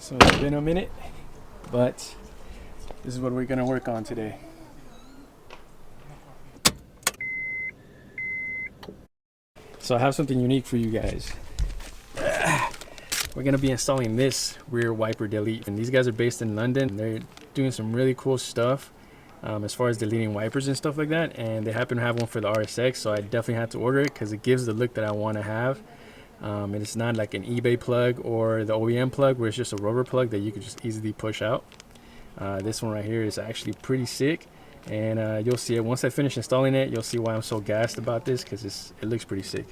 So it's been a minute, but this is what we're gonna work on today. So I have something unique for you guys. We're gonna be installing this rear wiper delete, and these guys are based in London. They're doing some really cool stuff as far as deleting wipers and stuff like that, and they happen to have one for the RSX, so I definitely had to order it because it gives the look that I want to have. And it's not like an eBay plug or the OEM plug where it's just a rubber plug that you could just easily push out. This one right here is actually pretty sick, and you'll see it once I finish installing it. You'll see why I'm so gassed about this, because it looks pretty sick.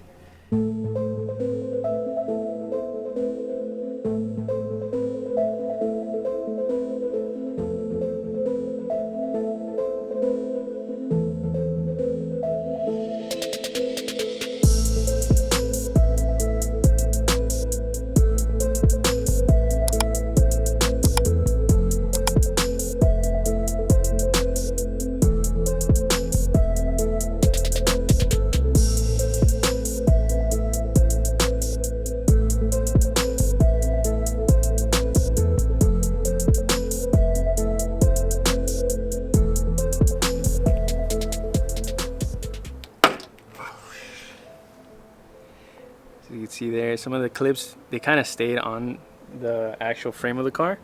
So you can see there, some of the clips, they kind of stayed on the actual frame of the car.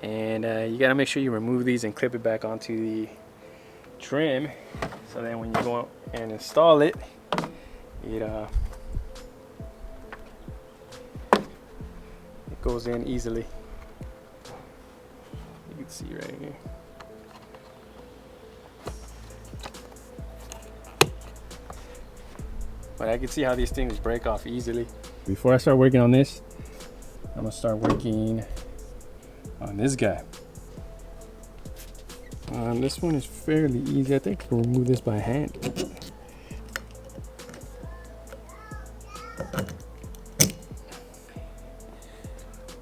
And you got to make sure you remove these and clip it back onto the trim. So then when you go and install it, it goes in easily. You can see right here. But I can see how these things break off easily. Before I start working on this, I'm gonna start working on this guy. This one is fairly easy. I think I can remove this by hand.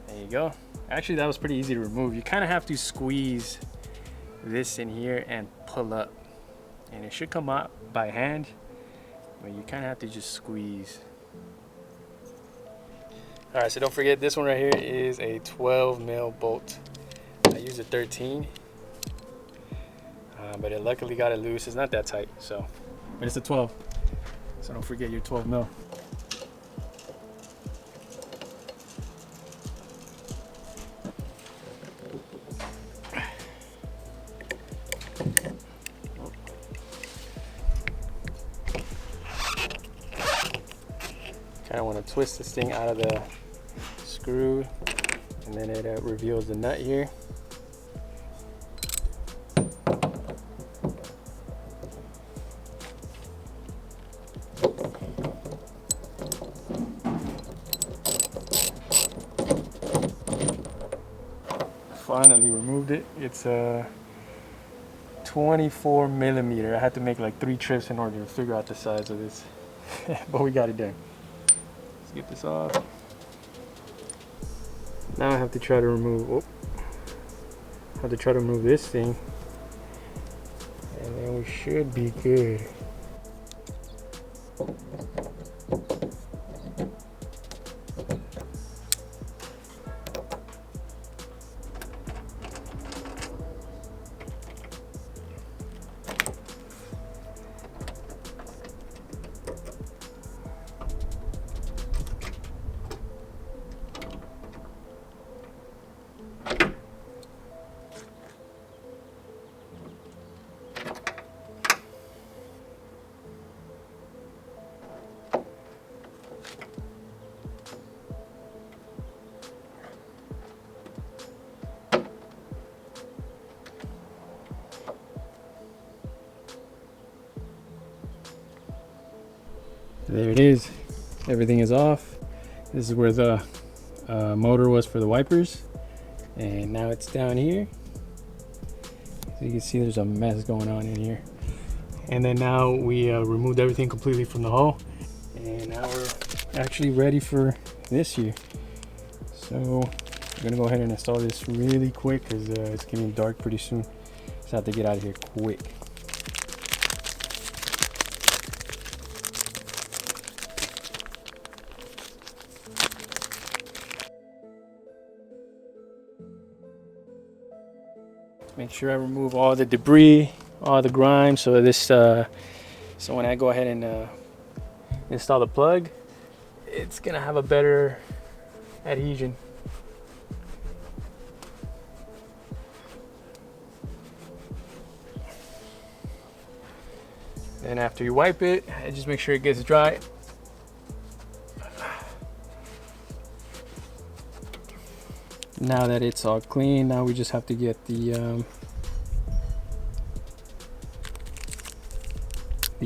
There you go. Actually, that was pretty easy to remove. You kind of have to squeeze this in here and pull up, and it should come out by hand. But you kind of have to just squeeze. All right, so don't forget, this one right here is a 12 mil bolt. I used a 13, but it luckily got it loose. It's not that tight, so, but it's a 12. So don't forget your 12 mil. Kind of want to twist this thing out of the screw, and then it reveals the nut here. Finally removed it. It's a 24 millimeter. I had to make like 3 trips in order to figure out the size of this, but we got it done. Get this off. Now I have to try to remove this thing, and then we should be good. There it is. Everything is off. This is where the motor was for the wipers, and now it's down here. So you can see there's a mess going on in here. And then now we removed everything completely from the hull, and now we're actually ready for this here. So I'm gonna go ahead and install this really quick because it's getting dark pretty soon. So I have to get out of here quick. Make sure I remove all the debris, all the grime, so this so when I go ahead and install the plug, it's gonna have a better adhesion. And after you wipe it, just make sure it gets dry. Now that it's all clean, now we just have to get the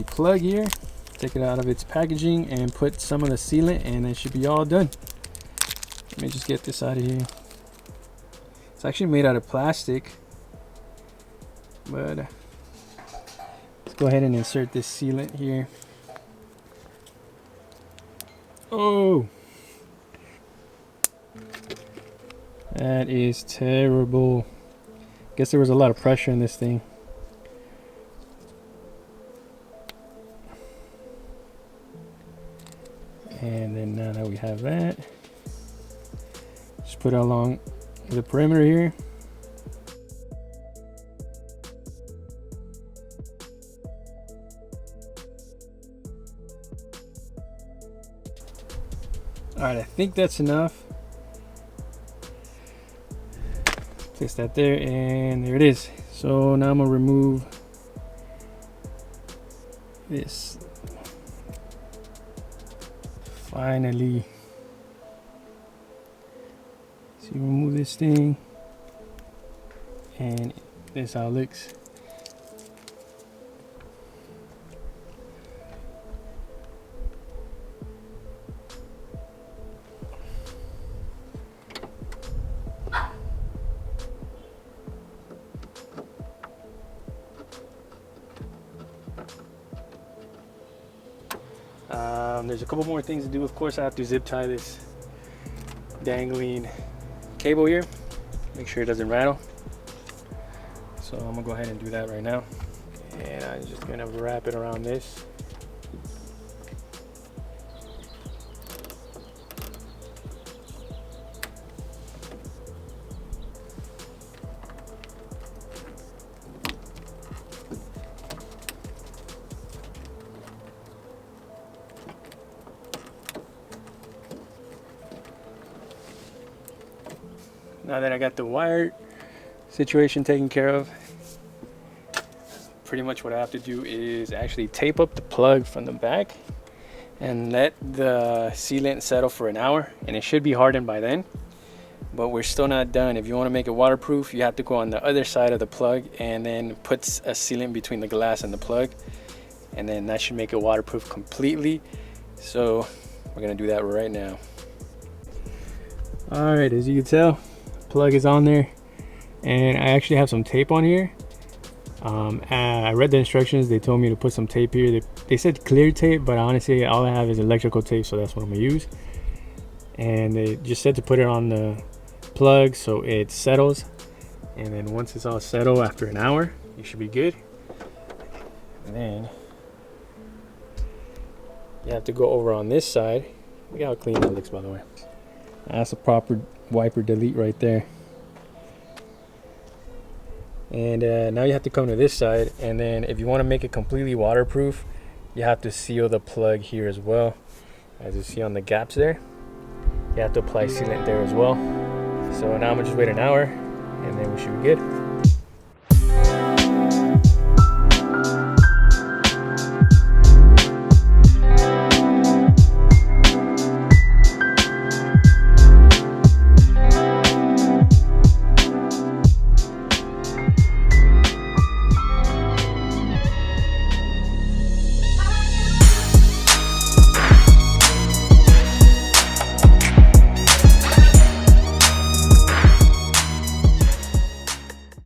plug here, take it out of its packaging and put some of the sealant, and it should be all done. Let me just get this out of here. It's actually made out of plastic, but let's go ahead and insert this sealant here. Oh, that is terrible. Guess there was a lot of pressure in this thing. And then now that we have that, just put it along the perimeter here. All right, I think that's enough. Place that there, and there it is. So now I'm gonna remove this. Finally. So you remove this thing, and this how it looks. There's a couple more things to do. Of course, I have to zip tie this dangling cable here, make sure it doesn't rattle. So I'm gonna go ahead and do that right now, and I'm just gonna wrap it around this. Now that I got the wire situation taken care of, pretty much what I have to do is actually tape up the plug from the back and let the sealant settle for an hour, and it should be hardened by then. But we're still not done. If you want to make it waterproof, you have to go on the other side of the plug and then put a sealant between the glass and the plug, and then that should make it waterproof completely. So we're gonna do that right now. All right, as you can tell, plug is on there, and I actually have some tape on here. I read the instructions. They told me to put some tape here. They said clear tape, but honestly all I have is electrical tape, so that's what I'm gonna use. And they just said to put it on the plug so it settles, and then once it's all settled after an hour, you should be good. And then you have to go over on this side. Look how clean it looks, by the way. That's a proper wiper delete right there. And now you have to come to this side, and then if you want to make it completely waterproof, you have to seal the plug here as well. As you see on the gaps there, you have to apply sealant there as well. So now I'm gonna just wait an hour, and then we should be good.